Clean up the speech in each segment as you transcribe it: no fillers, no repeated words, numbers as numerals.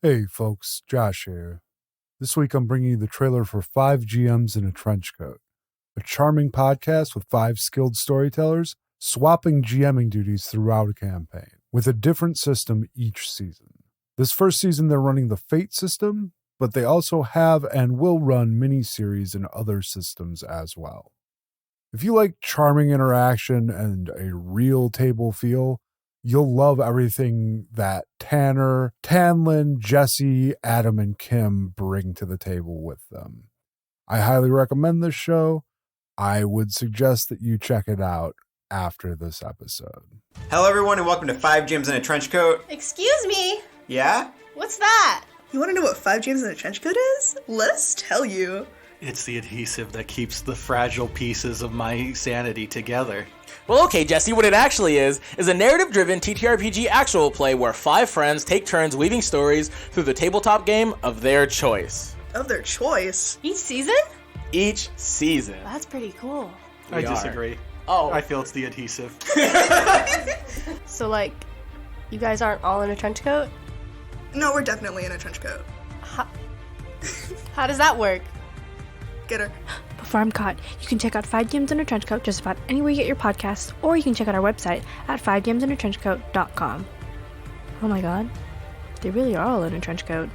Hey folks, Josh here. This week I'm bringing you the trailer for 5 GMs in a Trench Coat, a charming podcast with 5 skilled storytellers swapping GMing duties throughout a campaign, with a different system each season. This first season they're running the Fate system, but they also have and will run mini-series in other systems as well. If you like charming interaction and a real table feel, you'll love everything that Tanner, Tanlin, Jesse, Adam, and Kim bring to the table with them. I highly recommend this show. I would suggest that you check it out after this episode. Hello everyone and welcome to 5 GMs in a Trench Coat. Excuse me? Yeah? What's that? You want to know what 5 GMs in a Trench Coat is? Let's tell you. It's the adhesive that keeps the fragile pieces of my sanity together. Well, okay, Jesse, what it actually is a narrative-driven TTRPG actual play where 5 friends take turns weaving stories through the tabletop game of their choice. Of their choice? Each season? Each season. That's pretty cool. I disagree. Oh. I feel it's the adhesive. So, like, you guys aren't all in a trench coat? No, we're definitely in a trench coat. How does that work? Get her. Before I'm caught, you can check out 5 GMs in a Trench Coat just about anywhere you get your podcasts, or you can check out our website at 5GMsInATrenchCoat.com. Oh my god, they really are all in a trench coat.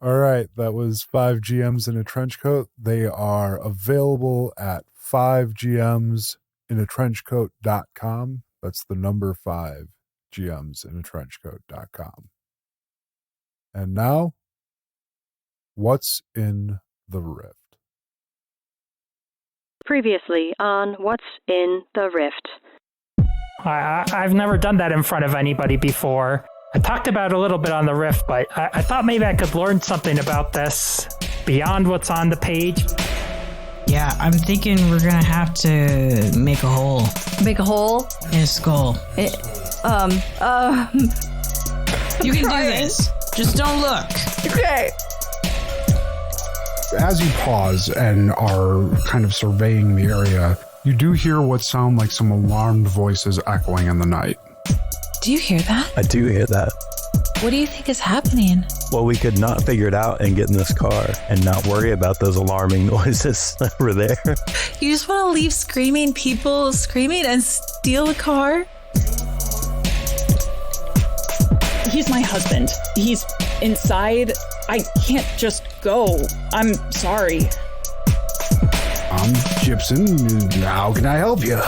All right, that was 5 GMs in a Trench Coat. They are available at 5GMsInATrenchCoat.com. That's the number 5, GMsInATrenchCoat.com. And now, what's in the Rift? Previously on What's in the Rift. I've never done that in front of anybody before. I talked about it a little bit on the Rift, but I thought maybe I could learn something about this beyond what's on the page. Yeah, I'm thinking we're gonna have to make a hole. Make a hole? In a skull. You can do this. Just don't look. Okay. As you pause and are kind of surveying the area, you do hear what sound like some alarmed voices echoing in the night. Do you hear that? I do hear that. What do you think is happening? Well, we could not figure it out and get in this car and not worry about those alarming noises over there. You just want to leave screaming people screaming and steal a car? He's my husband. He's inside. I can't just go. I'm sorry. I'm Gypsum. How can I help you?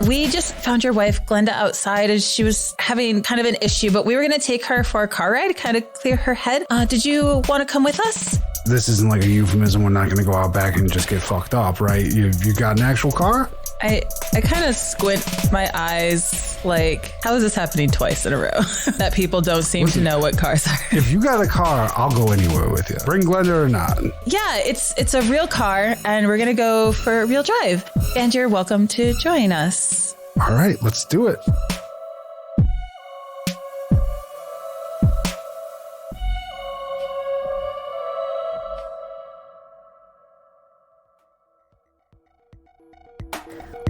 We just found your wife, Glenda, outside, and she was having kind of an issue, but we were going to take her for a car ride, kind of clear her head. Did you want to come with us? This isn't like a euphemism. We're not going to go out back and just get fucked up, right? You got an actual car? I kind of squint my eyes like, how is this happening twice in a row? That people don't seem to know what cars are. If you got a car, I'll go anywhere with you. Bring Glenda or not. Yeah, it's a real car, and we're going to go for a real drive. And you're welcome to join us. All right, let's do it.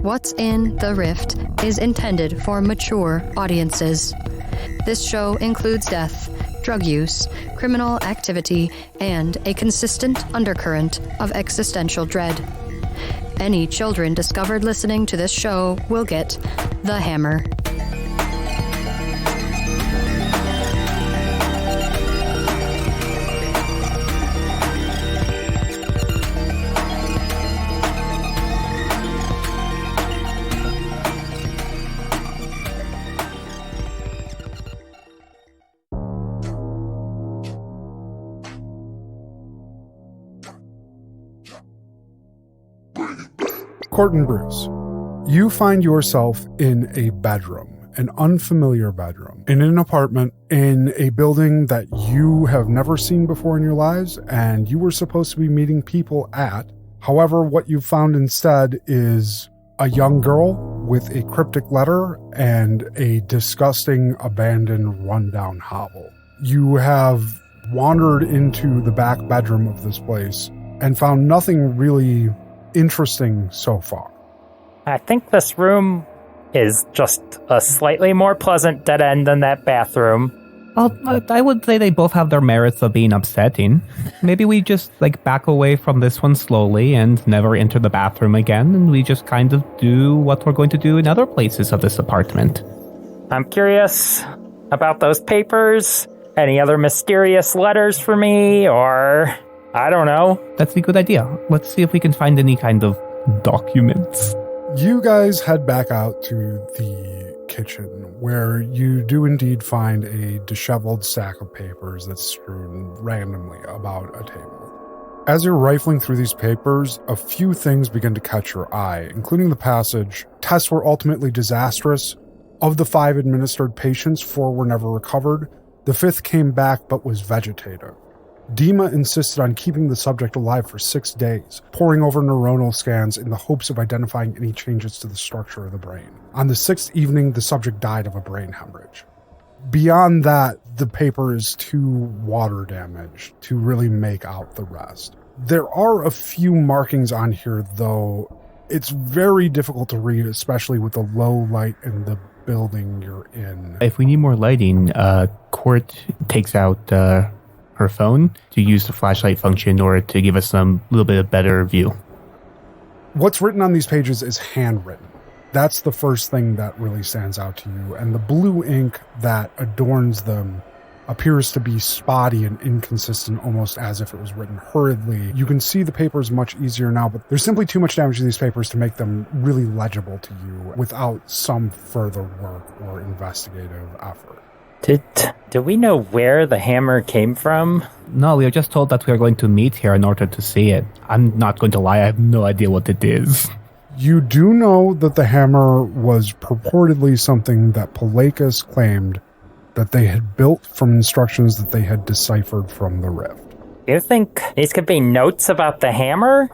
What's in the Rift is intended for mature audiences. This show includes death, drug use, criminal activity, and a consistent undercurrent of existential dread. Any children discovered listening to this show will get the hammer. Court and Bruce, you find yourself in a bedroom, an unfamiliar bedroom, in an apartment, in a building that you have never seen before in your lives, and you were supposed to be meeting people at. However, what you found instead is a young girl with a cryptic letter and a disgusting, abandoned, rundown hovel. You have wandered into the back bedroom of this place and found nothing really interesting so far. I think this room is just a slightly more pleasant dead end than that bathroom. Well, I would say they both have their merits of being upsetting. Maybe we just, back away from this one slowly and never enter the bathroom again, and we just kind of do what we're going to do in other places of this apartment. I'm curious about those papers. Any other mysterious letters for me, or I don't know. That's a good idea. Let's see if we can find any kind of documents. You guys head back out to the kitchen, where you do indeed find a disheveled stack of papers that's strewn randomly about a table. As you're rifling through these papers, a few things begin to catch your eye, including the passage, "Tests were ultimately disastrous. Of the 5 administered patients, 4 were never recovered. The 5th came back but was vegetative. Dima insisted on keeping the subject alive for 6 days, poring over neuronal scans in the hopes of identifying any changes to the structure of the brain. On the 6th evening, the subject died of a brain hemorrhage." Beyond that, the paper is too water damaged to really make out the rest. There are a few markings on here, though. It's very difficult to read, especially with the low light in the building you're in. If we need more lighting, Court takes out her phone to use the flashlight function in order to give us some little bit of better view. What's written on these pages is handwritten. That's the first thing that really stands out to you, and the blue ink that adorns them appears to be spotty and inconsistent, almost as if it was written hurriedly. You can see the papers much easier now, but there's simply too much damage to these papers to make them really legible to you without some further work or investigative effort. Do we know where the hammer came from? No, we are just told that we are going to meet here in order to see it. I'm not going to lie, I have no idea what it is. You do know that the hammer was purportedly something that Palakas claimed that they had built from instructions that they had deciphered from the rift. You think these could be notes about the hammer?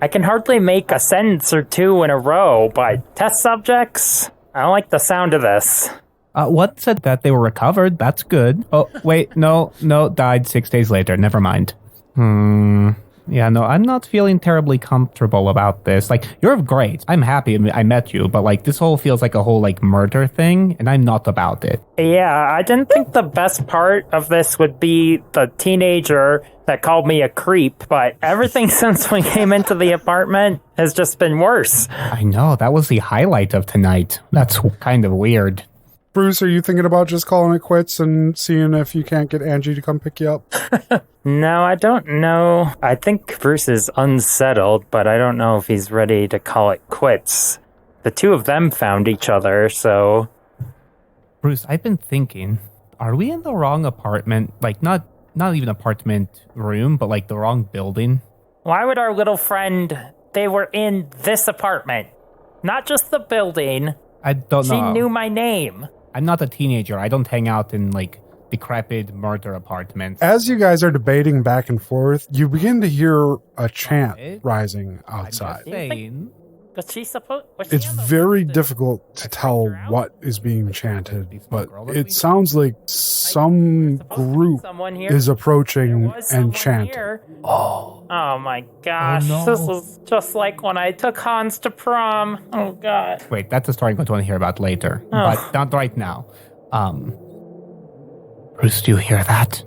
I can hardly make a sentence or two in a row, but test subjects? I don't like the sound of this. What said that they were recovered? That's good. Oh, wait, no, died 6 days later. Never mind. Yeah, no, I'm not feeling terribly comfortable about this. You're great. I'm happy I met you, but, this whole feels like a whole, murder thing, and I'm not about it. Yeah, I didn't think the best part of this would be the teenager that called me a creep, but everything since we came into the apartment has just been worse. I know, that was the highlight of tonight. That's kind of weird. Bruce, are you thinking about just calling it quits and seeing if you can't get Angie to come pick you up? No, I don't know. I think Bruce is unsettled, but I don't know if he's ready to call it quits. The two of them found each other, so... Bruce, I've been thinking, are we in the wrong apartment? Not even apartment room, but the wrong building? Why would our little friend... They were in this apartment. Not just the building. I don't know. She knew my name. I'm not a teenager. I don't hang out in, decrepit murder apartments. As you guys are debating back and forth, you begin to hear a chant rising outside. It's very difficult to tell what is being chanted, but it sounds like some group is approaching and chanting. Oh my gosh, This is just like when I took Hans to prom. Oh god. Wait, that's a story I'm going to want to hear about later, but not right now. Bruce, do you hear that?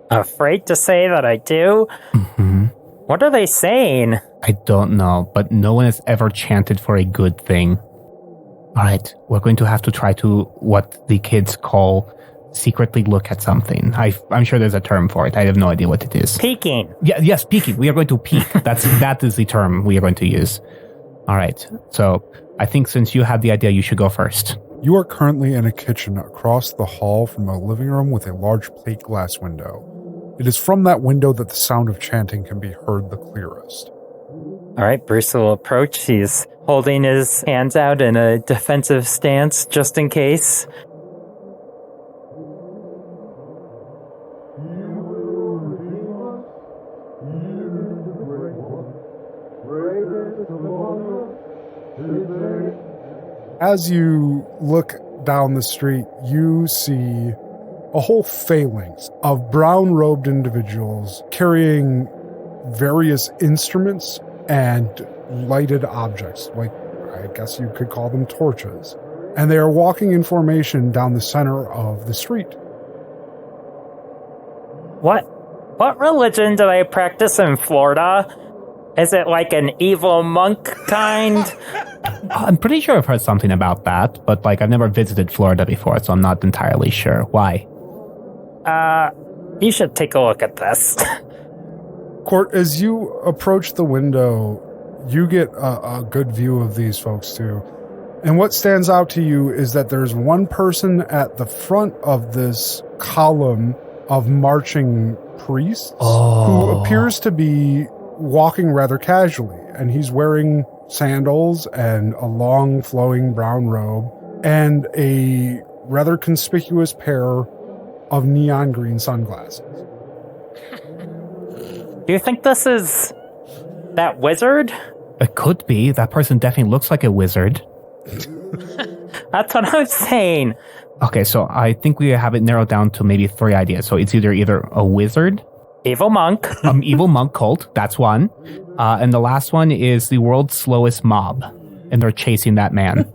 Afraid to say that I do? Mm-hmm. What are they saying? I don't know, but no one has ever chanted for a good thing. Alright, we're going to have to try to, what the kids call, secretly look at something. I'm sure there's a term for it. I have no idea what it is. Peeking. Yes, peeking. We are going to peek. That is the term we are going to use. Alright, so I think since you had the idea, you should go first. You are currently in a kitchen across the hall from a living room with a large plate glass window. It is from that window that the sound of chanting can be heard the clearest. All right, Bruce will approach. He's holding his hands out in a defensive stance just in case. As you look down the street, you see a whole phalanx of brown-robed individuals carrying various instruments and lighted objects, I guess you could call them torches. and they are walking in formation down the center of the street. What religion do they practice in Florida? Is it like an evil monk kind? I'm pretty sure I've heard something about that, but I've never visited Florida before, so I'm not entirely sure. Why? You should take a look at this. Court, as you approach the window, you get a good view of these folks too. And what stands out to you is that there's one person at the front of this column of marching priests who appears to be walking rather casually, and he's wearing sandals and a long flowing brown robe and a rather conspicuous pair of neon green sunglasses. Do you think this is that wizard? It could be. That person definitely looks like a wizard. That's what I was saying. Okay, so I think we have it narrowed down to maybe 3 ideas. So it's either a wizard, evil monk, evil monk cult. That's one, and the last one is the world's slowest mob, and they're chasing that man.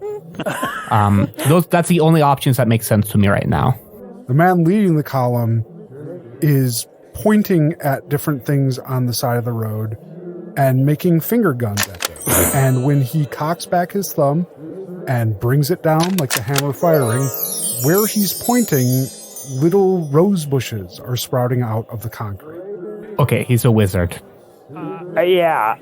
That's the only options that make sense to me right now. The man leading the column is pointing at different things on the side of the road and making finger guns at them. And when he cocks back his thumb and brings it down like the hammer firing, where he's pointing, little rose bushes are sprouting out of the concrete. Okay, he's a wizard. Yeah.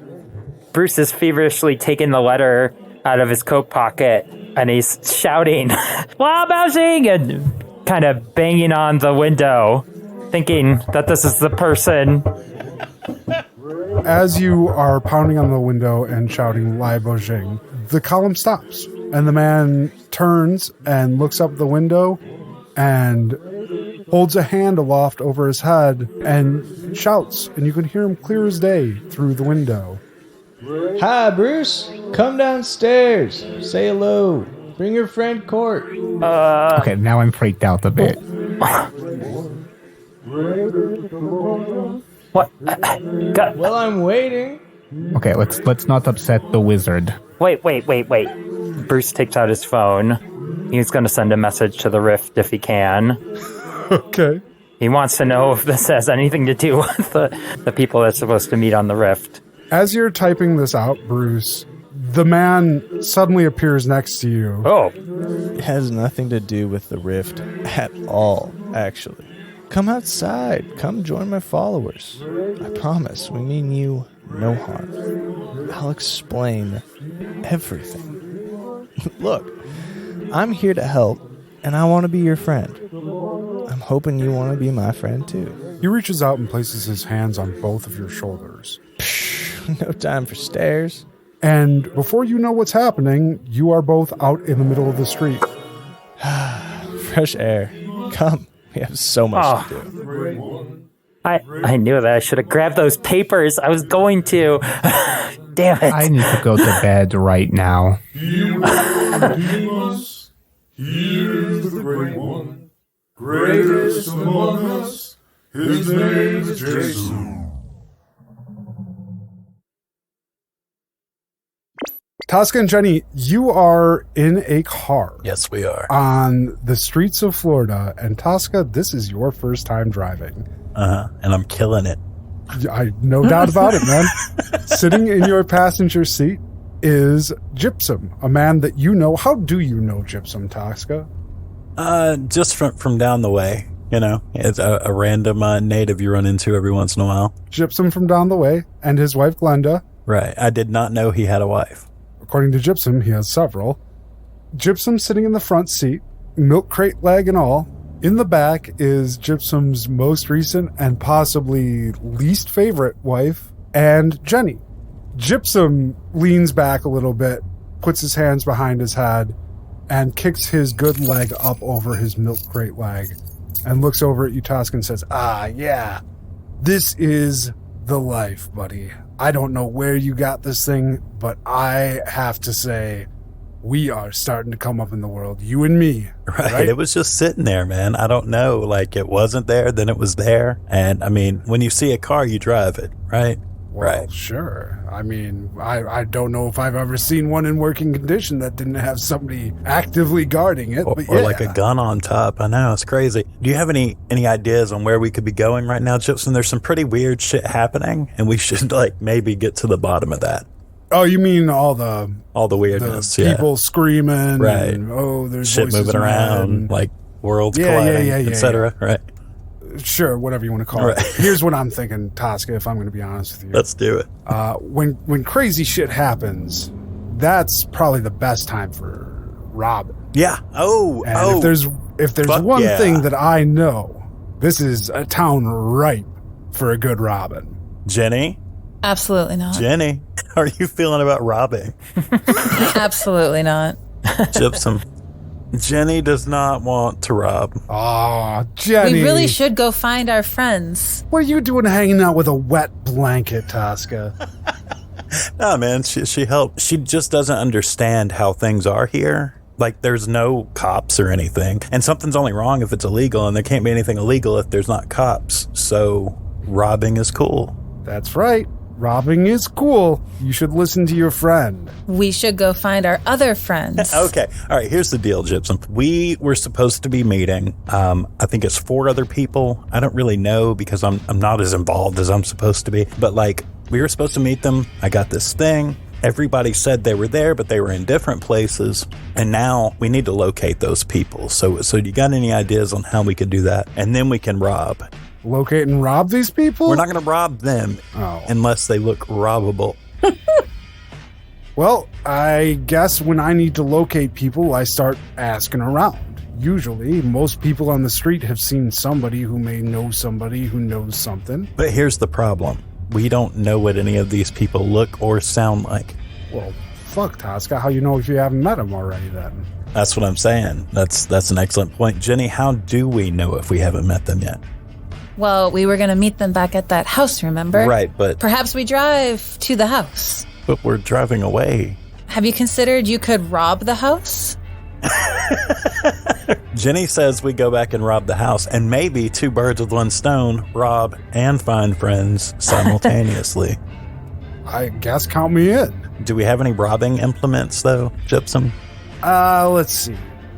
Bruce is feverishly taking the letter out of his coat pocket, and he's shouting, "Wow, bouncing!" and kind of banging on the window, thinking that this is the person. As you are pounding on the window and shouting Lai Bojing, the column stops, and the man turns and looks up the window and holds a hand aloft over his head and shouts, and you can hear him clear as day through the window. Hi, Bruce. Come downstairs. Say hello. Bring your friend Court. Okay, now I'm freaked out a bit. What? Well, I'm waiting. Okay, let's not upset the wizard. Wait. Bruce takes out his phone. He's going to send a message to the Rift if he can. Okay. He wants to know if this has anything to do with the people that's supposed to meet on the Rift. As you're typing this out, Bruce, the man suddenly appears next to you. Oh. It has nothing to do with the Rift at all, actually. Come outside. Come join my followers. I promise, we mean you no harm. I'll explain everything. Look, I'm here to help, and I want to be your friend. I'm hoping you want to be my friend, too. He reaches out and places his hands on both of your shoulders. No time for stares. And before you know what's happening, you are both out in the middle of the street. Fresh air. Come. We have so much to do. I knew that I should have grabbed those papers. I was going to. Damn it. I need to go to bed right now. He will redeem us. He is the Great One. Greatest among us. His name is Gypsum. Toska and Jenny, you are in a car. Yes, we are. On the streets of Florida. And Toska, this is your first time driving. And I'm killing it. I no doubt about it, man. Sitting in your passenger seat is Gypsum, a man that you know. How do you know Gypsum, Toska? Just from down the way. You know, it's a random native you run into every once in a while. Gypsum from down the way and his wife, Glenda. Right. I did not know he had a wife. According to Gypsum, he has several. Gypsum sitting in the front seat, milk crate leg and all. In the back is Gypsum's most recent and possibly least favorite wife, and Jenny. Gypsum leans back a little bit, puts his hands behind his head, and kicks his good leg up over his milk crate leg, and looks over at you, Toska, and says, yeah, this is the life, buddy. I don't know where you got this thing, but I have to say, we are starting to come up in the world. You and me. Right. It was just sitting there, man. I don't know. Like, it wasn't there, then it was there. And, I mean, when you see a car, you drive it, right? Well, sure. I mean, I don't know if I've ever seen one in working condition that didn't have somebody actively guarding it. But or like a gun on top. I know, it's crazy. Do you have any ideas on where we could be going right now, Gypsum? There's some pretty weird shit happening, and we should like maybe get to the bottom of that. Oh, you mean all the weirdness, people screaming, right? And, there's shit moving around, like worlds colliding, etc. Right? Sure, whatever you want to call it. Here's what I'm thinking, Toska, if I'm going to be honest with you. Let's do it. When crazy shit happens, that's probably the best time for robbing. Yeah. If there's one thing that I know, this is a town ripe for a good robbing. Jenny? Absolutely not. Jenny, how are you feeling about robbing? Absolutely not. Gypsum. Jenny does not want to rob. Aw, Jenny. We really should go find our friends. What are you doing hanging out with a wet blanket, Toska? No, man, she helped. She just doesn't understand how things are here. Like, there's no cops or anything. And something's only wrong if it's illegal, and there can't be anything illegal if there's not cops. So, robbing is cool. That's right. Robbing is cool. You should listen to your friend. We should go find our other friends. Okay. All right. Here's the deal, Gypsum. We were supposed to be meeting. I think it's 4 other people. I don't really know because I'm not as involved as I'm supposed to be. But like, we were supposed to meet them. I got this thing. Everybody said they were there, but they were in different places. And now we need to locate those people. So you got any ideas on how we could do that? And then we can rob. Locate and rob these people? We're not going to rob them unless they look robbable. Well, I guess when I need to locate people, I start asking around. Usually, most people on the street have seen somebody who may know somebody who knows something. But here's the problem. We don't know what any of these people look or sound like. Well, fuck, Toska. How you know if you haven't met them already then? That's what I'm saying. That's an excellent point. Jenny, how do we know if we haven't met them yet? Well, we were going to meet them back at that house, remember? Right, but... Perhaps we drive to the house. But we're driving away. Have you considered you could rob the house? Jenny says we go back and rob the house, and maybe 2 birds with 1 stone, rob and find friends simultaneously. I guess count me in. Do we have any robbing implements, though, Gypsum? Let's see.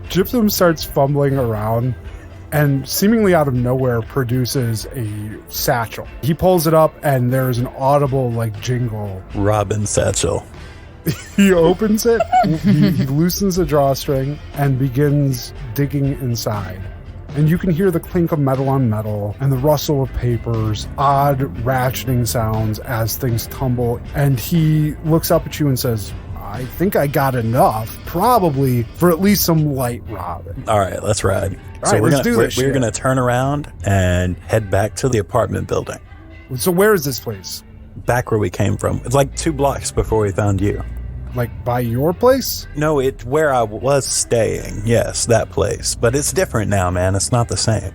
Gypsum starts fumbling around and seemingly out of nowhere produces a satchel. He pulls it up and there's an audible like jingle. Robin satchel. He opens it, he loosens the drawstring and begins digging inside. And you can hear the clink of metal on metal and the rustle of papers, odd ratcheting sounds as things tumble. And he looks up at you and says, I think I got enough, probably for at least some light robbing. All right, let's ride. All right, let's do this shit. We're going to turn around and head back to the apartment building. So where is this place? Back where we came from. It's like 2 blocks before we found you. Like by your place? No, it's where I was staying. Yes, that place. But it's different now, man. It's not the same.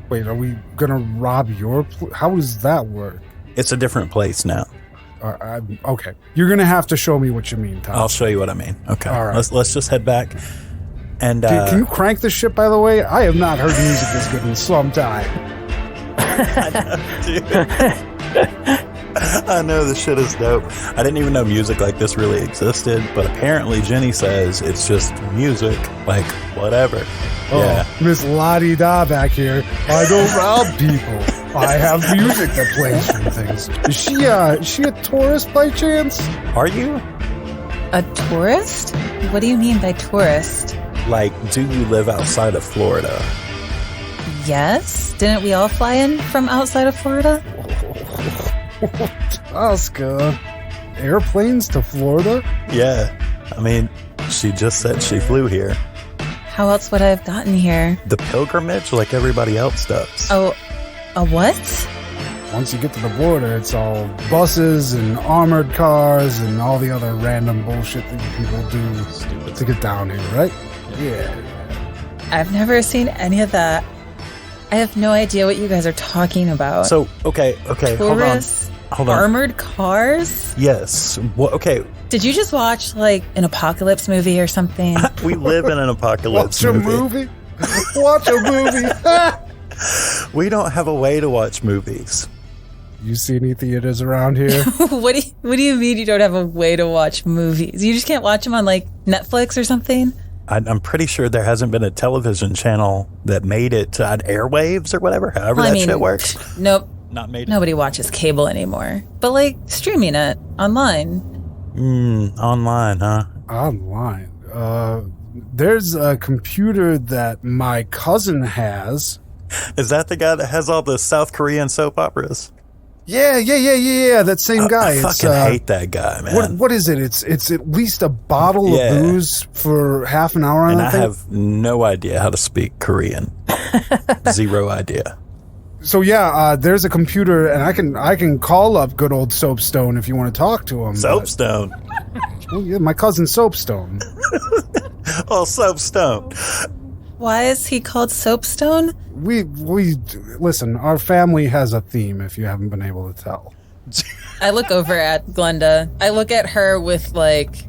Wait, are we going to rob your place? How does that work? It's a different place now. Okay. You're going to have to show me what you mean, Tom. I'll show you what I mean. Okay. All right. Let's just head back. And can you crank this shit, by the way? I have not heard music this good in some time. I know this shit is dope. I didn't even know music like this really existed, but apparently Jenny says it's just music, like whatever. Oh, yeah. Miss La-di-da back here. I don't rob people. I have music that plays from things. Is she a tourist by chance? Are you? A tourist? What do you mean by tourist? Like, do you live outside of Florida? Yes. Didn't we all fly in from outside of Florida? Toska. Airplanes to Florida? Yeah. I mean, she just said she flew here. How else would I have gotten here? The pilgrimage like everybody else does. Oh, a what? Once you get to the border, it's all buses and armored cars and all the other random bullshit that you people do to get down here, right? Yeah. I've never seen any of that. I have no idea what you guys are talking about. So, okay, Tourists? Hold on. Armored cars? Yes. Well, okay. Did you just watch, like, an apocalypse movie or something? We live in an apocalypse movie. Watch a movie. We don't have a way to watch movies. You see any theaters around here? What do you mean you don't have a way to watch movies? You just can't watch them on like Netflix or something? I'm pretty sure there hasn't been a television channel that made it to airwaves or whatever, however shit works. Nope. Not made. Nobody watches cable anymore. But like streaming it online. Online, huh? Online. There's a computer that my cousin has. Is that the guy that has all the South Korean soap operas? Yeah. That same guy. I fucking hate that guy, man. What is it? It's at least a bottle of booze for half an hour. And I have no idea how to speak Korean. Zero idea. So there's a computer, and I can call up good old Soapstone if you want to talk to him. Soapstone. Well, yeah, my cousin Soapstone. Oh, Soapstone. Why is he called Soapstone? We listen, our family has a theme, if you haven't been able to tell. I look over at Glenda. I look at her with like,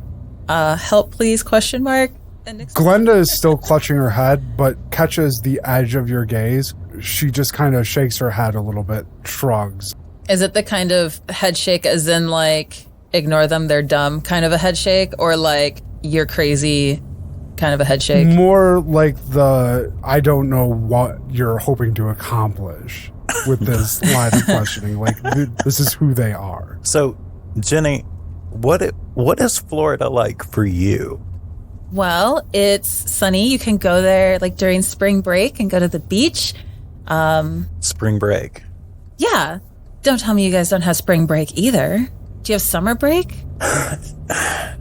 help please, question mark. Glenda is still clutching her head, but catches the edge of your gaze. She just kind of shakes her head a little bit, shrugs. Is it the kind of head shake as in like, ignore them, they're dumb kind of a head shake, or like, you're crazy kind of a head shake? More like the, I don't know what you're hoping to accomplish with this line of questioning. Like, this is who they are. So, Jenny, what is Florida like for you? Well, it's sunny. You can go there like during spring break and go to the beach. Spring break. Yeah. Don't tell me you guys don't have spring break either. Do you have summer break?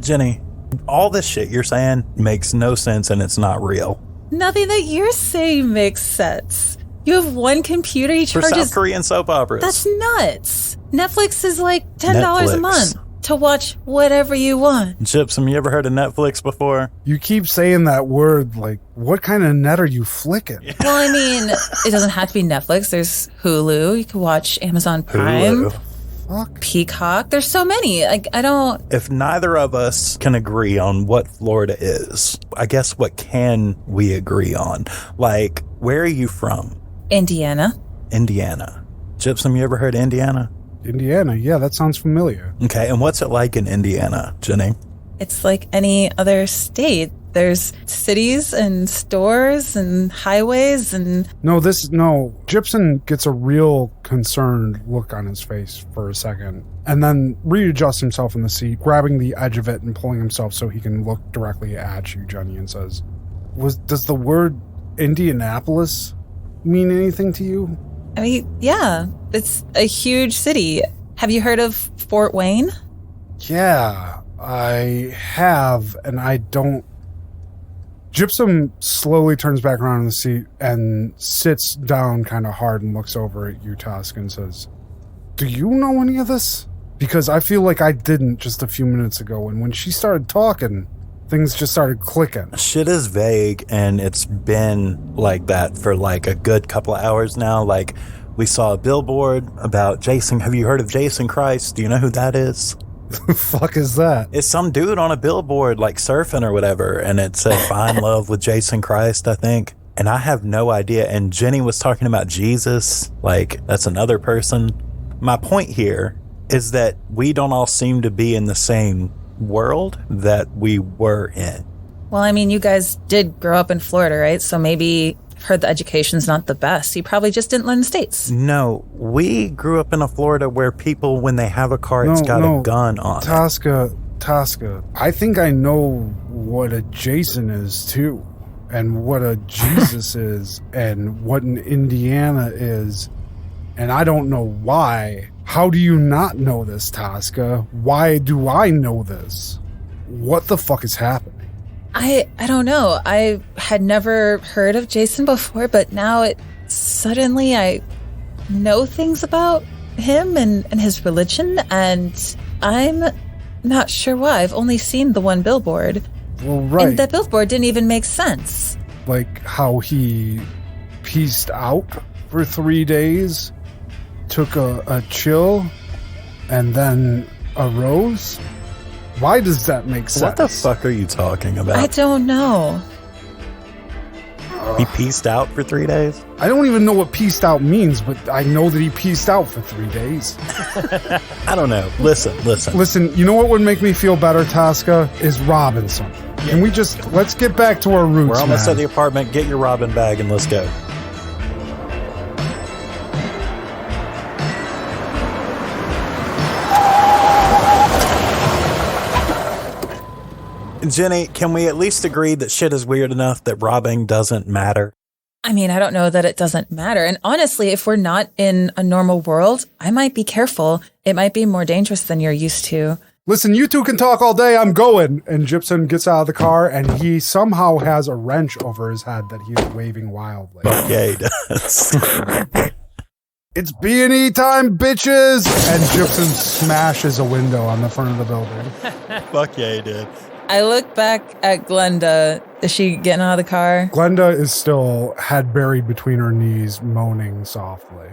Jenny, all this shit you're saying makes no sense and it's not real. Nothing that you're saying makes sense. You have one computer, he charges... For South Korean soap operas. That's nuts. Netflix is like $10 a month to watch whatever you want. Gypsum, you ever heard of Netflix before? You keep saying that word, like, what kind of net are you flicking? Well, I mean, it doesn't have to be Netflix. There's Hulu. You can watch Amazon Prime. Hulu. Fuck. Peacock. There's so many. Like, I don't... If neither of us can agree on what Florida is, I guess what can we agree on? Like, where are you from? Indiana. Indiana. Gypsum, you ever heard of Indiana? Indiana, yeah, that sounds familiar. Okay, and what's it like in Indiana, Jenny? It's like any other state. There's cities and stores and highways and... No, Gypsum gets a real concerned look on his face for a second, and then readjusts himself in the seat, grabbing the edge of it and pulling himself so he can look directly at you, Jenny, and says, does the word Indianapolis mean anything to you? I mean, yeah, it's a huge city. Have you heard of Fort Wayne? Yeah, I have, and I don't... Gypsum slowly turns back around in the seat and sits down kind of hard and looks over at you, Toska, and says, do you know any of this? Because I feel like I didn't just a few minutes ago, and when she started talking, things just started clicking. Shit is vague, and it's been like that for like a good couple of hours now. Like, we saw a billboard about Jason. Have you heard of Jason Christ? Do you know who that is? The fuck is that? It's some dude on a billboard, like surfing or whatever, and it said, find love with Jason Christ, I think. And I have no idea. And Jenny was talking about Jesus, like that's another person. My point here is that we don't all seem to be in the same world that we were in. Well, I mean, you guys did grow up in Florida, right? So maybe heard the education's not the best. You probably just didn't learn in the States. No, we grew up in a Florida where people, when they have a car, it's got a gun on it. Toska, I think I know what a Jason is too, and what a Jesus is, and what an Indiana is, and I don't know why. How do you not know this, Toska? Why do I know this? What the fuck is happening? I don't know. I had never heard of Jason before, but now suddenly I know things about him and his religion, and I'm not sure why. I've only seen the one billboard. Well, right. And that billboard didn't even make sense. Like how he pieced out for 3 days, took a chill, and then arose? Why does that make sense? What the fuck are you talking about? I don't know. He pieced out for 3 days? I don't even know what pieced out means, but I know that he pieced out for 3 days. I don't know. Listen. Listen, you know what would make me feel better, Toska? Is robbing something. And let's get back to our roots, We're almost man. at the apartment. Get your Robin bag and let's go. Jenny, can we at least agree that shit is weird enough that robbing doesn't matter? I mean, I don't know that it doesn't matter. And honestly, if we're not in a normal world, I might be careful. It might be more dangerous than you're used to. Listen, you two can talk all day. I'm going. And Gypsum gets out of the car, and he somehow has a wrench over his head that he is waving wildly. Yeah, he does. It's B&E time, bitches! And Gypsum smashes a window on the front of the building. Fuck yeah, he did. I look back at Glenda. Is she getting out of the car? Glenda is still head buried between her knees, moaning softly.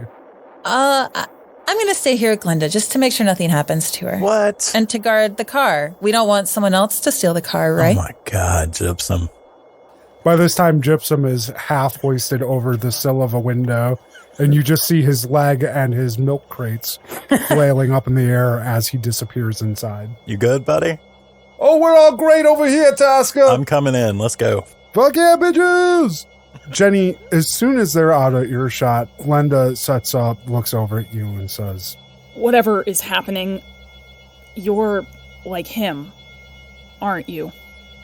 I'm going to stay here with Glenda just to make sure nothing happens to her. What? And to guard the car. We don't want someone else to steal the car, right? Oh my God, Gypsum. By this time, Gypsum is half hoisted over the sill of a window, and you just see his leg and his milk crates flailing up in the air as he disappears inside. You good, buddy? Oh, we're all great over here, Toska! I'm coming in. Let's go. Fuck yeah, bitches! Jenny, as soon as they're out of earshot, Glenda sets up, looks over at you, and says, Whatever is happening, you're like him, aren't you?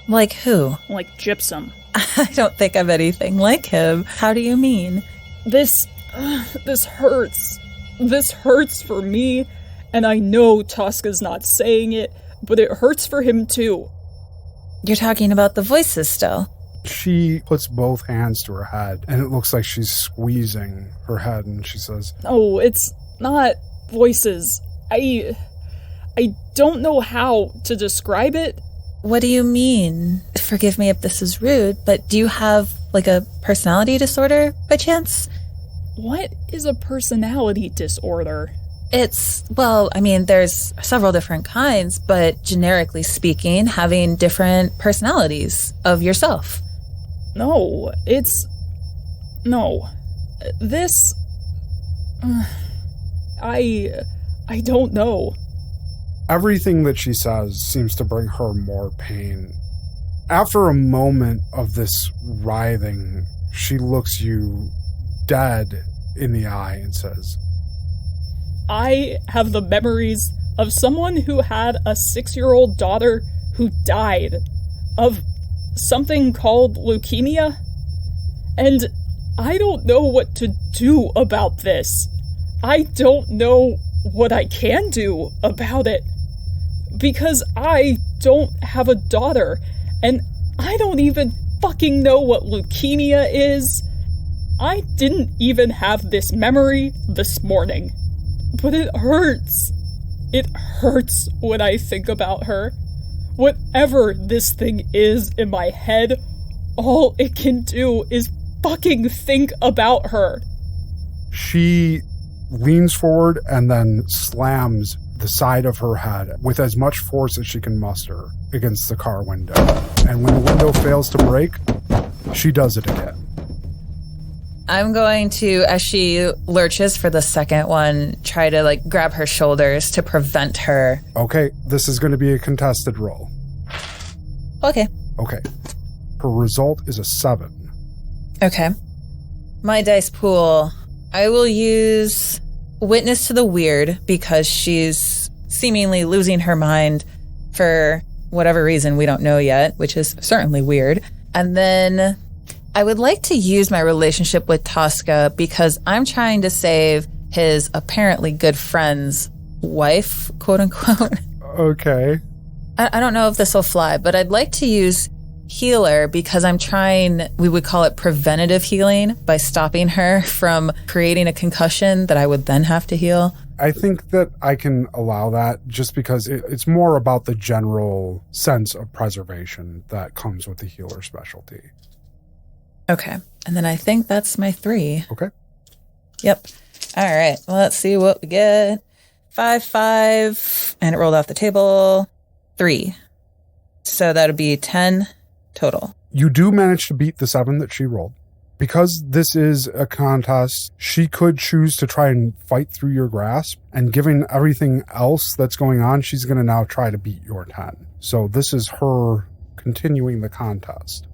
Like who? Like Gypsum. I don't think I'm anything like him. How do you mean? This hurts. This hurts for me, and I know Toska's not saying it, but it hurts for him too. You're talking about the voices still. She puts both hands to her head, and it looks like she's squeezing her head, and she says, Oh, it's not voices. I don't know how to describe it. What do you mean? Forgive me if this is rude, but do you have, like, a personality disorder, by chance? What is a personality disorder? There's several different kinds, but generically speaking, having different personalities of yourself. No. This... I don't know. Everything that she says seems to bring her more pain. After a moment of this writhing, she looks you dead in the eye and says, I have the memories of someone who had a 6-year-old daughter who died of something called leukemia, and I don't know what to do about this. I don't know what I can do about it, because I don't have a daughter, and I don't even fucking know what leukemia is. I didn't even have this memory this morning. But it hurts. It hurts when I think about her. Whatever this thing is in my head, all it can do is fucking think about her. She leans forward and then slams the side of her head with as much force as she can muster against the car window. And when the window fails to break, she does it again. I'm going to, as she lurches for the second one, try to grab her shoulders to prevent her. Okay, this is going to be a contested roll. Okay. Okay. Her result is a 7. Okay. My dice pool, I will use Witness to the Weird because she's seemingly losing her mind for whatever reason we don't know yet, which is certainly weird. And then I would like to use my relationship with Toska because I'm trying to save his apparently good friend's wife, quote unquote. Okay. I don't know if this will fly, but I'd like to use healer because I'm trying, we would call it preventative healing, by stopping her from creating a concussion that I would then have to heal. I think that I can allow that just because it's more about the general sense of preservation that comes with the healer specialty. Okay. And then I think that's my 3. Okay. Yep. All right. Well, let's see what we get. 5, 5, and it rolled off the table. 3. So that would be 10 total. You do manage to beat the 7 that she rolled. Because this is a contest, she could choose to try and fight through your grasp, and given everything else that's going on, she's going to now try to beat your 10. So this is her continuing the contest.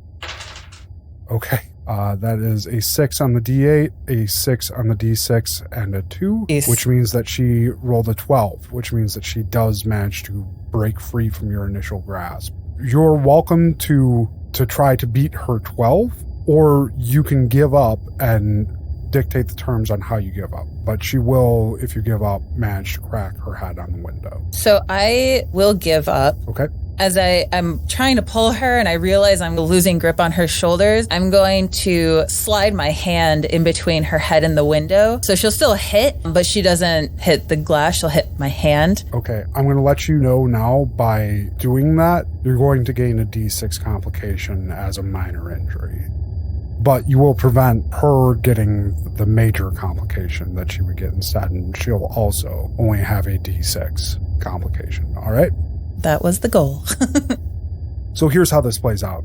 Okay. That is a 6 on the D8, a 6 on the D6, and a 2, which means that she rolled a 12, which means that she does manage to break free from your initial grasp. You're welcome to try to beat her 12, or you can give up and dictate the terms on how you give up. But she will, if you give up, manage to crack her head on the window. So I will give up. Okay. As I'm trying to pull her and I realize I'm losing grip on her shoulders, I'm going to slide my hand in between her head and the window. So she'll still hit, but she doesn't hit the glass. She'll hit my hand. Okay, I'm going to let you know now, by doing that, you're going to gain a D6 complication as a minor injury. But you will prevent her getting the major complication that she would get instead, and she'll also only have a D6 complication, all right? That was the goal. So here's how this plays out.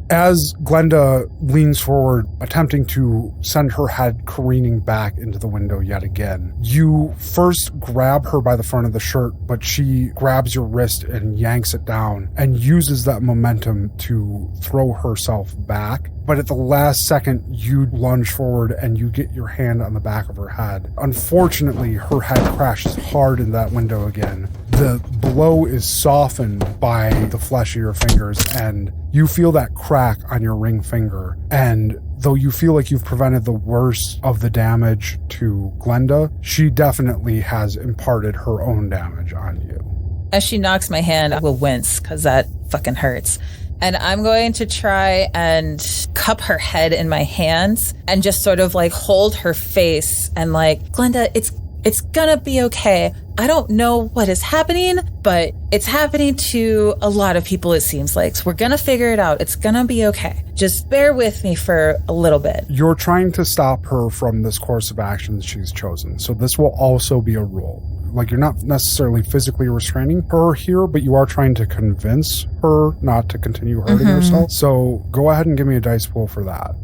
As Glenda leans forward, attempting to send her head careening back into the window yet again, you first grab her by the front of the shirt, but she grabs your wrist and yanks it down and uses that momentum to throw herself back. But at the last second, you lunge forward and you get your hand on the back of her head. Unfortunately, her head crashes hard in that window again. The blow is softened by the flesh of your fingers, and you feel that crack on your ring finger. And though you feel like you've prevented the worst of the damage to Glenda, she definitely has imparted her own damage on you. As she knocks my hand, I will wince because that fucking hurts. And I'm going to try and cup her head in my hands and just sort of like hold her face and like, Glenda, it's gonna be okay. I don't know what is happening, but it's happening to a lot of people, it seems like. So we're gonna figure it out. It's gonna be okay. Just bear with me for a little bit. You're trying to stop her from this course of action she's chosen. So this will also be a rule. Like, you're not necessarily physically restraining her here, but you are trying to convince her not to continue hurting herself. So go ahead and give me a dice pool for that.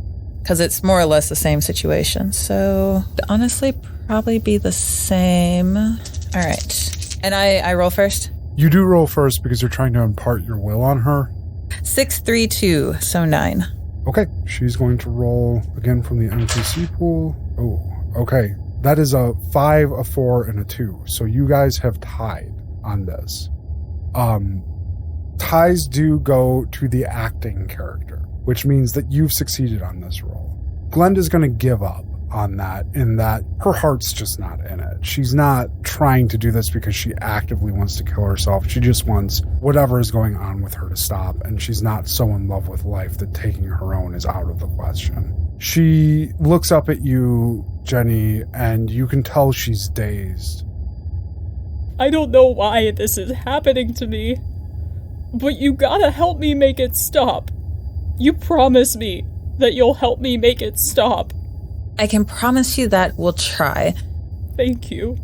Because it's more or less the same situation. So honestly, probably be the same. All right. And I roll first? You do roll first because you're trying to impart your will on her. 6, 3, 2, so 9. Okay. She's going to roll again from the NPC pool. Oh, okay. That is a 5, a 4, and a 2. So you guys have tied on this. Ties do go to the acting character, which means that you've succeeded on this roll. Glenda's going to give up on that, in that her heart's just not in it. She's not trying to do this because she actively wants to kill herself. She just wants whatever is going on with her to stop, and she's not so in love with life that taking her own is out of the question. She looks up at you, Jenny, and you can tell she's dazed. I don't know why this is happening to me, but you gotta help me make it stop. You promise me that you'll help me make it stop. I can promise you that we'll try. Thank you.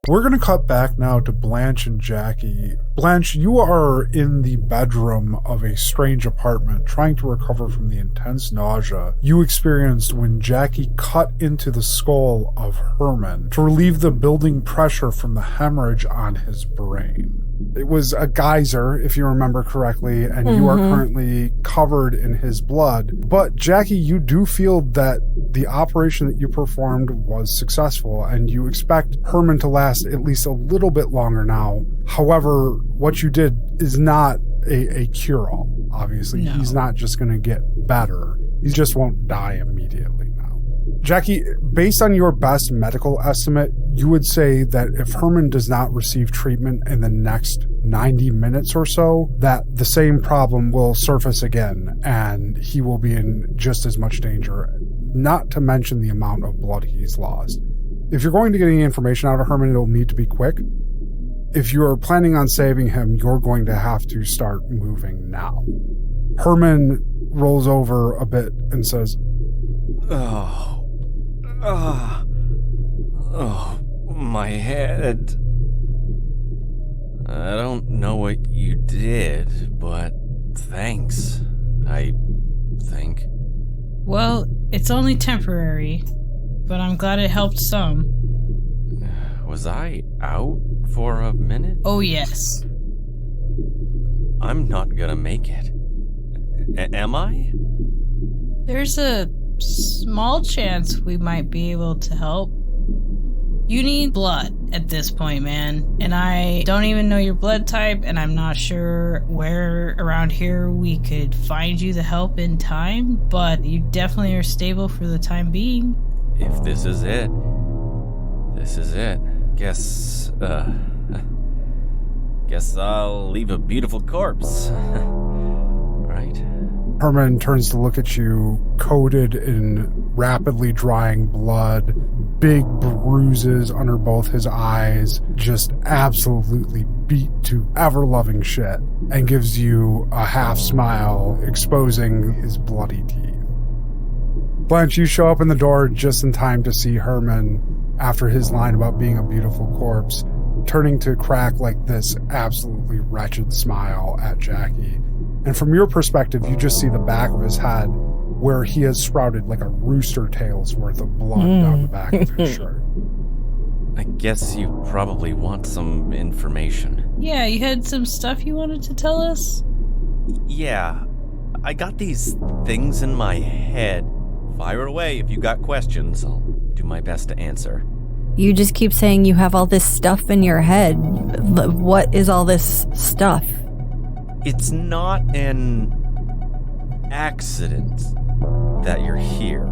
We're going to cut back now to Blanche and Jackie. Blanche, you are in the bedroom of a strange apartment trying to recover from the intense nausea you experienced when Jackie cut into the skull of Herman to relieve the building pressure from the hemorrhage on his brain. It was a geyser, if you remember correctly, and you are currently covered in his blood. But Jackie, you do feel that the operation that you performed was successful, and you expect Herman to last at least a little bit longer now. However, what you did is not a cure-all, obviously. No. He's not just going to get better. He just won't die immediately now. Jackie, based on your best medical estimate, you would say that if Herman does not receive treatment in the next 90 minutes or so, that the same problem will surface again, and he will be in just as much danger, not to mention the amount of blood he's lost. If you're going to get any information out of Herman, it'll need to be quick. If you're planning on saving him, you're going to have to start moving now. Herman rolls over a bit and says, Oh, my head. I don't know what you did, but thanks. I think. Well, it's only temporary, but I'm glad it helped some. Was I out for a minute? Oh, yes. I'm not gonna make it. Am I? There's a small chance we might be able to help. You need blood at this point, man. And I don't even know your blood type, and I'm not sure where around here we could find you the help in time, but you definitely are stable for the time being. If this is it, this is it. Guess I'll leave a beautiful corpse. Right? Herman turns to look at you, coated in rapidly drying blood, big bruises under both his eyes, just absolutely beat to ever-loving shit, and gives you a half smile, exposing his bloody teeth. Blanche, you show up in the door just in time to see Herman, after his line about being a beautiful corpse, turning to crack like this absolutely wretched smile at Jackie. And from your perspective, you just see the back of his head where he has sprouted like a rooster tail's worth of blood down the back of his shirt. I guess you probably want some information. Yeah, you had some stuff you wanted to tell us? Yeah, I got these things in my head. Fire away if you got questions. I'll do my best to answer. You just keep saying you have all this stuff in your head. What is all this stuff? It's not an accident that you're here,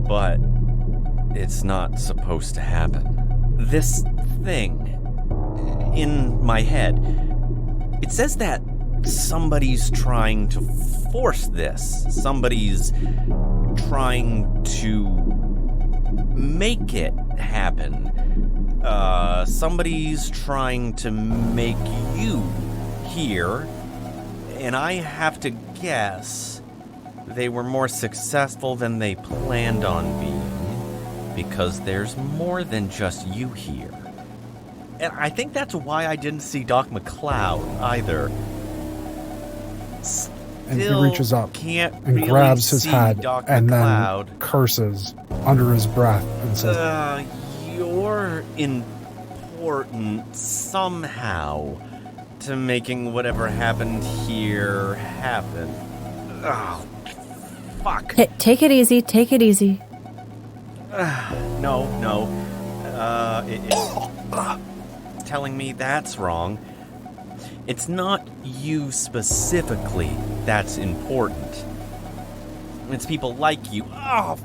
but it's not supposed to happen. This thing in my head, it says that somebody's trying to force this. Somebody's trying to make it happen. Somebody's trying to make you here, and I have to guess they were more successful than they planned on being, because there's more than just you here. And I think that's why I didn't see Doc McCloud either. And he reaches up and grabs his head Doc and McCloud. then curses under his breath and says, You're important somehow to making whatever happened here happen. Oh, fuck. Take it easy. Take it easy. No. It's telling me that's wrong. It's not you specifically that's important. It's people like you. Oh,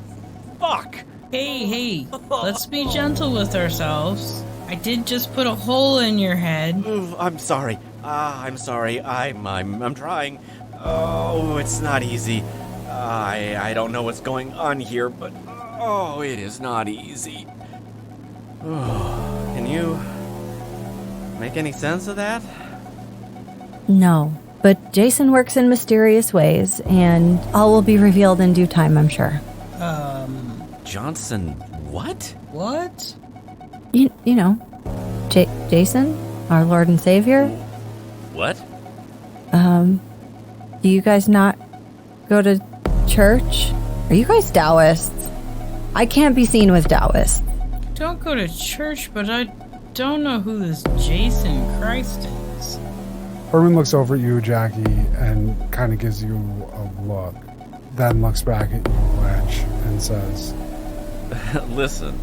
fuck. Hey, let's be gentle with ourselves. I did just put a hole in your head. I'm sorry. I'm sorry. I'm trying. Oh, it's not easy. I don't know what's going on here, but it is not easy. Can you make any sense of that? No, but Jason works in mysterious ways, and all will be revealed in due time, I'm sure. Johnson, what? What? You know, Jason, our Lord and Savior. What? Do you guys not go to church? Are you guys Taoists? I can't be seen with Taoists. Don't go to church, but I don't know who this Jason Christ is. Herman looks over at you, Jackie, and kind of gives you a look. Then looks back at you, Blanche, and says, Listen,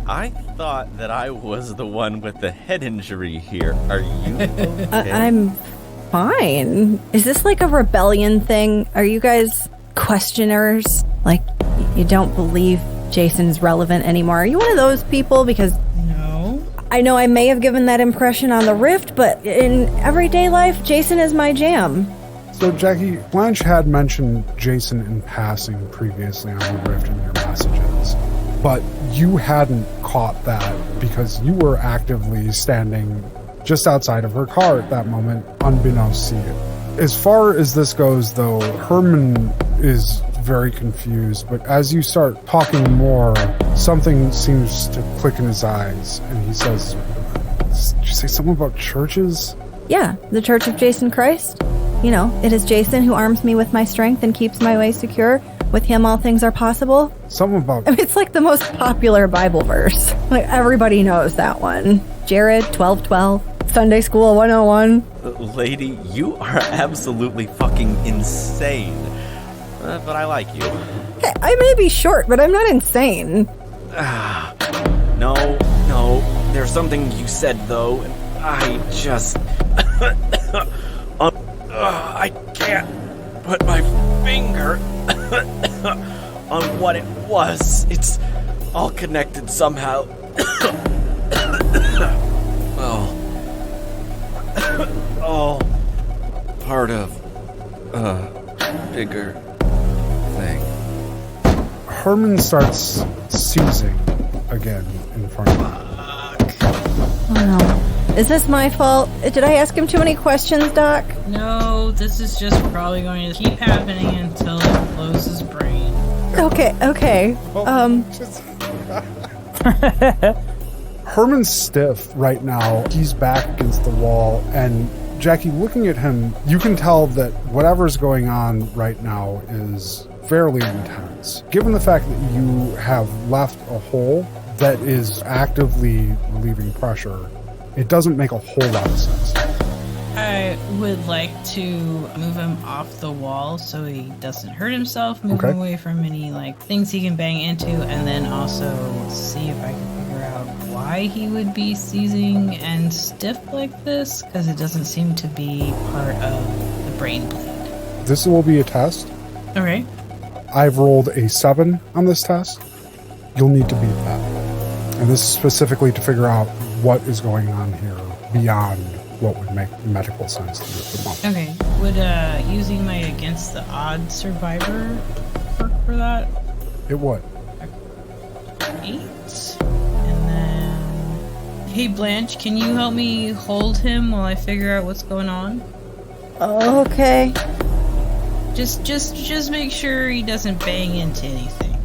I thought that I was the one with the head injury here. Are you okay? I'm fine. Is this like a rebellion thing? Are you guys questioners? Like, you don't believe Jason's relevant anymore? Are you one of those people? Because no. I know I may have given that impression on the Rift, but in everyday life, Jason is my jam. So, Jackie, Blanche had mentioned Jason in passing previously on the Rift in your messages, but you hadn't caught that because you were actively standing just outside of her car at that moment, unbeknownst to you. As far as this goes, though, Herman is very confused, but as you start talking more, something seems to click in his eyes, and he says, did you say something about churches? Yeah, the Church of Jason Christ. it is Jason who arms me with my strength and keeps my way secure. With him, all things are possible. Something about... It's like the most popular Bible verse. Like, everybody knows that one. Jared, 12:12, Sunday School 101. Lady, you are absolutely fucking insane. But I like you. Hey, I may be short, but I'm not insane. No. There's something you said, though. I just... I can't put my finger on what it was. It's all connected somehow. all part of a bigger thing. Herman starts seizing again in front of him. Oh no. Is this my fault? Did I ask him too many questions, Doc? No, this is just probably going to keep happening until it blows his brain. Okay. Herman's stiff right now. He's back against the wall, and Jackie, looking at him, you can tell that whatever's going on right now is fairly intense. Given the fact that you have left a hole that is actively relieving pressure, it doesn't make a whole lot of sense. I would like to move him off the wall so he doesn't hurt himself, move him away from any things he can bang into, and then also see if I can figure out why he would be seizing and stiff like this, because it doesn't seem to be part of the brain bleed. This will be a test. Okay. I've rolled a 7 on this test. You'll need to beat that. And this is specifically to figure out what is going on here beyond what would make medical sense to you at the moment. Okay. Would using my against the odd survivor work for that? It would. 8. And then... Hey, Blanche, can you help me hold him while I figure out what's going on? Okay. Just make sure he doesn't bang into anything.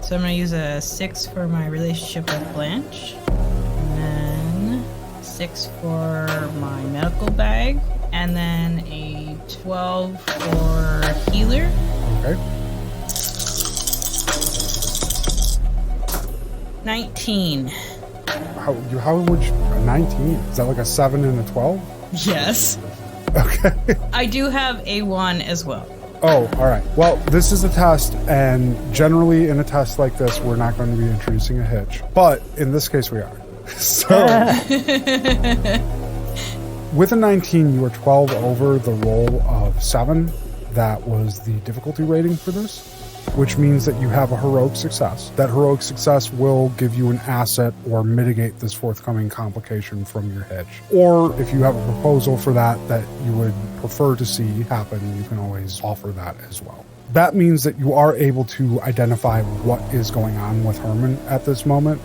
So I'm going to use a 6 for my relationship with Blanche. And then 6 for my medical bag. And then a 12 for healer. Okay. 19. How would you... A 19? Is that like a 7 and a 12? Yes. Okay. I do have a 1 as well. Oh, all right. Well, this is a test, and generally in a test like this, we're not going to be introducing a hitch. But in this case, we are. So, with a 19, you are 12 over the roll of 7. That was the difficulty rating for this, which means that you have a heroic success. That heroic success will give you an asset or mitigate this forthcoming complication from your hitch. Or if you have a proposal for that you would prefer to see happen, you can always offer that as well. That means that you are able to identify what is going on with Herman at this moment.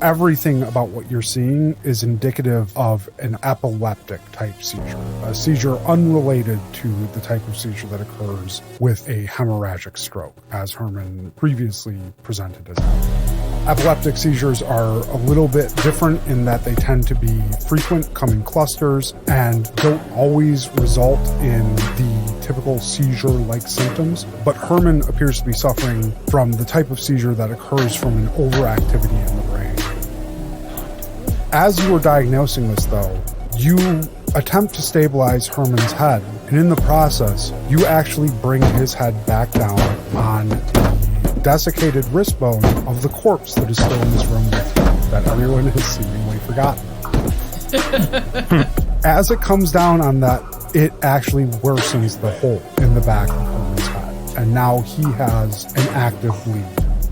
Everything about what you're seeing is indicative of an epileptic type seizure, a seizure unrelated to the type of seizure that occurs with a hemorrhagic stroke, as Herman previously presented as having. Epileptic seizures are a little bit different in that they tend to be frequent, come in clusters, and don't always result in the typical seizure-like symptoms. But Herman appears to be suffering from the type of seizure that occurs from an overactivity in the brain. As you are diagnosing this, though, you attempt to stabilize Herman's head, and in the process, you actually bring his head back down on the desiccated wrist bone of the corpse that is still in this room with you, that everyone has seemingly forgotten. As it comes down on that, it actually worsens the hole in the back of Herman's head, and now he has an active bleed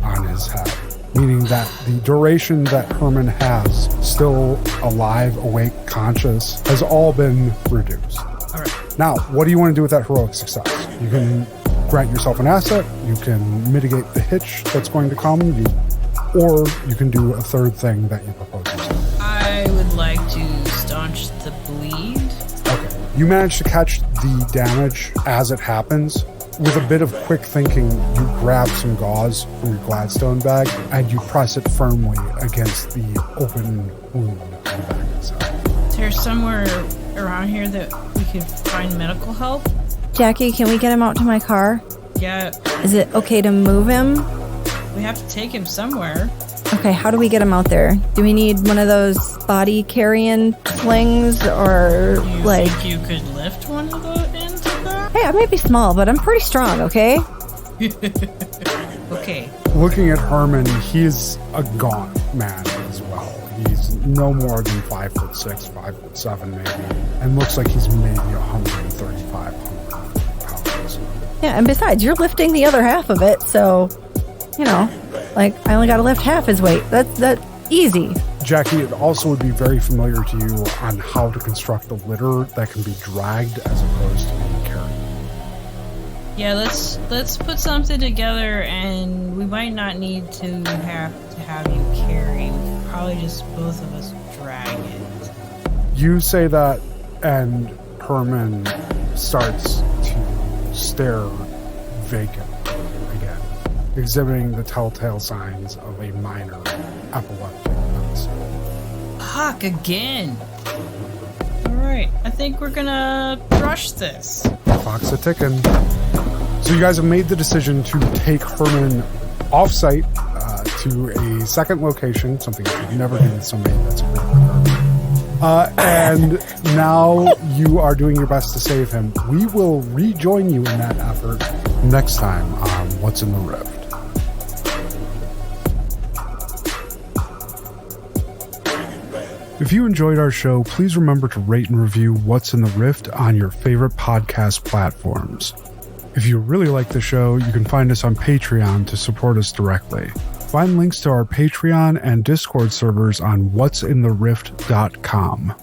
on his head. Meaning that the duration that Herman has still alive, awake, conscious, has all been reduced. All right. Now, what do you want to do with that heroic success? You can grant yourself an asset, you can mitigate the hitch that's going to come, or you can do a third thing that you propose yourself. I would like to staunch the bleed. Okay. You manage to catch the damage as it happens. With a bit of quick thinking, you grab some gauze from your Gladstone bag and you press it firmly against the open wound in the back of his head. Is there somewhere around here that we could find medical help? Jackie, can we get him out to my car? Yeah. Is it okay to move him? We have to take him somewhere. Okay, how do we get him out there? Do we need one of those body carrying slings or Think you could lift one of those into that? Hey, I may be small, but I'm pretty strong, okay? Okay. Looking at Herman, he is a gaunt man as well. He's no more than 5'6", 5'7" maybe, and looks like he's maybe 135 pounds. Yeah, and besides, you're lifting the other half of it, so, you know, like, I only gotta lift half his weight. That's easy. Jackie, it also would be very familiar to you on how to construct a litter that can be dragged as opposed to being carried. Yeah, let's put something together, and we might not need to have you carry. We could probably just both of us drag it. You say that, and Herman starts to stare vacant again, exhibiting the telltale signs of a minor epileptic episode. Fuck again. Alright, I think we're gonna rush this. Clock's a ticking. So you guys have made the decision to take Herman off-site to a second location, something you should never do with somebody that's and now you are doing your best to save him. We will rejoin you in that effort next time on What's in the Rift. If you enjoyed our show, please remember to rate and review What's in the Rift on your favorite podcast platforms. If you really like the show, you can find us on Patreon to support us directly. Find links to our Patreon and Discord servers on what'sintherift.com.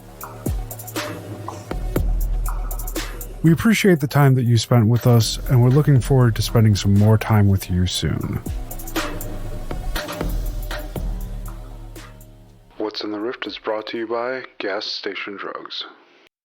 We appreciate the time that you spent with us, and we're looking forward to spending some more time with you soon. What's in the Rift is brought to you by Gas Station Drugs.